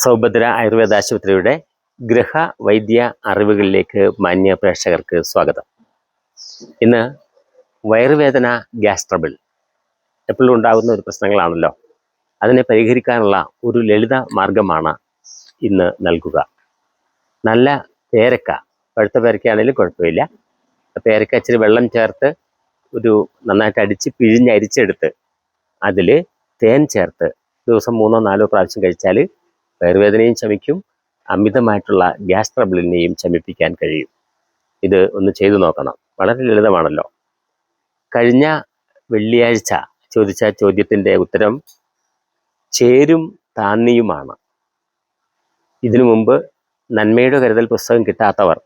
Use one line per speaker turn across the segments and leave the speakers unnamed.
സൗഭദ്ര ആയുർവേദ ആശുപത്രിയുടെ ഗൃഹവൈദ്യ അറിവുകളിലേക്ക് മാന്യ പ്രേക്ഷകർക്ക് സ്വാഗതം. ഇന്ന് വയറുവേദന, ഗ്യാസ് ട്രബിൾ എപ്പോഴും ഉണ്ടാകുന്ന ഒരു പ്രശ്നങ്ങളാണല്ലോ. അതിനെ പരിഹരിക്കാനുള്ള ഒരു ലളിത മാർഗമാണ് ഇന്ന് നൽകുക. നല്ല പേരക്ക, പഴുത്ത പേരക്കയാണെങ്കിലും കുഴപ്പമില്ല. പേരക്ക ഇച്ചിരി വെള്ളം ചേർത്ത് നന്നായിട്ട് അടിച്ച് പിഴിഞ്ഞരിച്ചെടുത്ത് അതിൽ തേൻ ചേർത്ത് ദിവസം 3-4 പ്രാവശ്യം കഴിച്ചാൽ വയറുവേദനയും ശമിക്കും, അമിതമായിട്ടുള്ള ഗ്യാസ് ട്രബിളിനെയും ശമിപ്പിക്കാൻ കഴിയും. ഇത് ഒന്ന് ചെയ്തു നോക്കണം. വളരെ ലളിതമാണല്ലോ. കഴിഞ്ഞ വെള്ളിയാഴ്ച ചോദിച്ച ചോദ്യത്തിൻ്റെ ഉത്തരം ചേരും താന്നിയുമാണ്. ഇതിനു മുമ്പ് നന്മയുടെ കരുതൽ പുസ്തകം കിട്ടാത്തവർ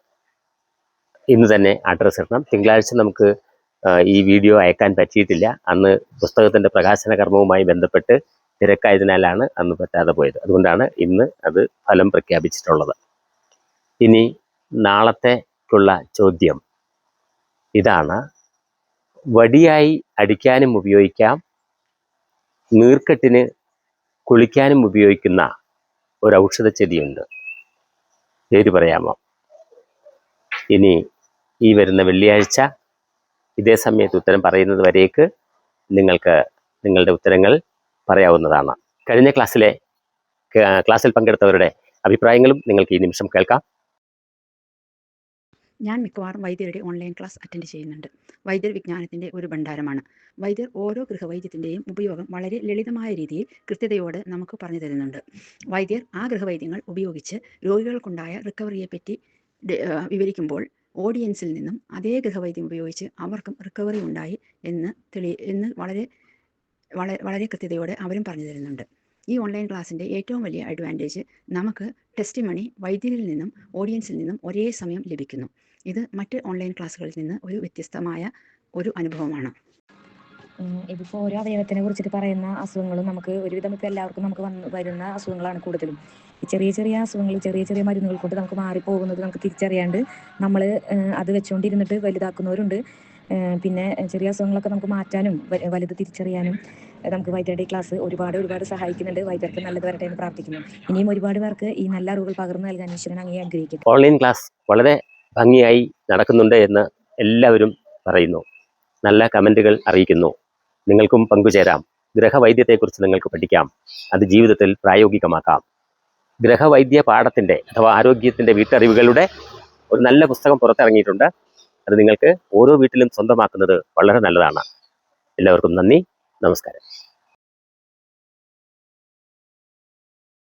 ഇന്ന് തന്നെ അഡ്രസ്സ് ഇടണം. തിങ്കളാഴ്ച നമുക്ക് ഈ വീഡിയോ അയക്കാൻ പറ്റിയിട്ടില്ല. അന്ന് പുസ്തകത്തിൻ്റെ പ്രകാശന കർമ്മവുമായി ബന്ധപ്പെട്ട് തിരക്കായതിനാലാണ് അന്ന് പറ്റാതെ പോയത്. അതുകൊണ്ടാണ് ഇന്ന് അത് ഫലം പ്രഖ്യാപിച്ചിട്ടുള്ളത്. ഇനി നാളത്തേക്കുള്ള ചോദ്യം ഇതാണ്. വടിയായി അടിക്കാനും ഉപയോഗിക്കാം, നീർക്കെട്ടിന് കുളിക്കാനും ഉപയോഗിക്കുന്ന ഒരു ഔഷധച്ചെടിയുണ്ട്. പേര് പറയാമോ? ഇനി ഈ വരുന്ന വെള്ളിയാഴ്ച ഇതേ സമയത്ത് ഉത്തരം പറയുന്നത് വരേക്ക് നിങ്ങൾക്ക് നിങ്ങളുടെ ഉത്തരങ്ങൾ പറയാവുന്നതാണ്. കഴിഞ്ഞ ക്ലാസ്സിൽ പങ്കെടുത്തവരുടെ അഭിപ്രായങ്ങളും നിങ്ങൾക്ക് ഈ നിമിഷം കേൾക്കാം.
ഞാൻ മിക്കവാറും വൈദ്യരുടെ ഓൺലൈൻ ക്ലാസ് അറ്റൻഡ് ചെയ്യുന്നുണ്ട്. വൈദ്യർ വിജ്ഞാനത്തിൻ്റെ ഒരു ഭണ്ഡാരമാണ്. വൈദ്യർ ഓരോ ഗൃഹവൈദ്യത്തിൻ്റെയും ഉപയോഗം വളരെ ലളിതമായ രീതിയിൽ കൃത്യതയോടെ നമുക്ക് പറഞ്ഞു തരുന്നുണ്ട്. വൈദ്യർ ആ ഗൃഹവൈദ്യങ്ങൾ ഉപയോഗിച്ച് രോഗികൾക്കുണ്ടായ റിക്കവറിയെപ്പറ്റി വിവരിക്കുമ്പോൾ ഓഡിയൻസിൽ നിന്നും അതേ ഗൃഹവൈദ്യം ഉപയോഗിച്ച് അവർക്കും റിക്കവറി ഉണ്ടായി എന്ന് വളരെ കൃത്യതയോടെ അവരും പറഞ്ഞു തരുന്നുണ്ട്. ഈ ഓൺലൈൻ ക്ലാസ്സിൻ്റെ ഏറ്റവും വലിയ അഡ്വാൻറ്റേജ് നമുക്ക് ടെസ്റ്റിമണി വൈദ്യരിൽ നിന്നും ഓഡിയൻസിൽ നിന്നും ഒരേ സമയം ലഭിക്കുന്നു. ഇത് മറ്റ് ഓൺലൈൻ ക്ലാസ്സുകളിൽ നിന്ന് ഒരു വ്യത്യസ്തമായ ഒരു അനുഭവമാണ്.
ഇതിപ്പോൾ ഓരോ അവയവത്തിനെ കുറിച്ചിട്ട് പറയുന്ന അസുഖങ്ങളും നമുക്ക് ഒരുവിധം ഇപ്പോൾ എല്ലാവർക്കും നമുക്ക് വരുന്ന അസുഖങ്ങളാണ് കൂടുതലും. ഈ ചെറിയ ചെറിയ അസുഖങ്ങൾ ചെറിയ മരുന്നുകൾ കൊണ്ട് നമുക്ക് മാറിപ്പോകുന്നത് നമുക്ക് തിരിച്ചറിയാണ്ട് നമ്മൾ അത് വെച്ചുകൊണ്ടിരുന്നിട്ട് വലുതാക്കുന്നവരുണ്ട്. പിന്നെ ചെറിയ അസുഖങ്ങളൊക്കെ നമുക്ക് മാറ്റാനും വലുത് തിരിച്ചറിയാനും നമുക്ക് വൈദ്യരുടെ ക്ലാസ് ഒരുപാട് സഹായിക്കുന്നുണ്ട്. വൈദ്യർക്ക് നല്ലത് വരട്ടെ എന്ന് പ്രാർത്ഥിക്കുന്നു. ഇനിയും ഒരുപാട് പേർക്ക് ഈ നല്ല അറിവുകൾ പകർന്നു നൽകാൻ ഈശ്വരൻ അങ്ങേ ആഗ്രഹിക്കട്ടെ.
ഓൺലൈൻ ക്ലാസ് വളരെ ഭംഗിയായി നടക്കുന്നുണ്ട് എന്ന് എല്ലാവരും പറയുന്നു. നല്ല കമൻറ്റുകൾ അറിയിക്കുന്നു. നിങ്ങൾക്കും പങ്കുചേരാം. ഗൃഹവൈദ്യത്തെക്കുറിച്ച് നിങ്ങൾക്ക് പഠിക്കാം, അത് ജീവിതത്തിൽ പ്രായോഗികമാക്കാം. ഗൃഹവൈദ്യ പാഠത്തിൻ്റെ അഥവാ ആരോഗ്യത്തിൻ്റെ വീട്ടറിവുകളുടെ ഒരു നല്ല പുസ്തകം പുറത്തിറങ്ങിയിട്ടുണ്ട്. അത് നിങ്ങൾക്ക് ഓരോ വീട്ടിലും സ്വന്തമാക്കുന്നത് വളരെ നല്ലതാണ്. എല്ലാവർക്കും നന്ദി, നമസ്കാരം.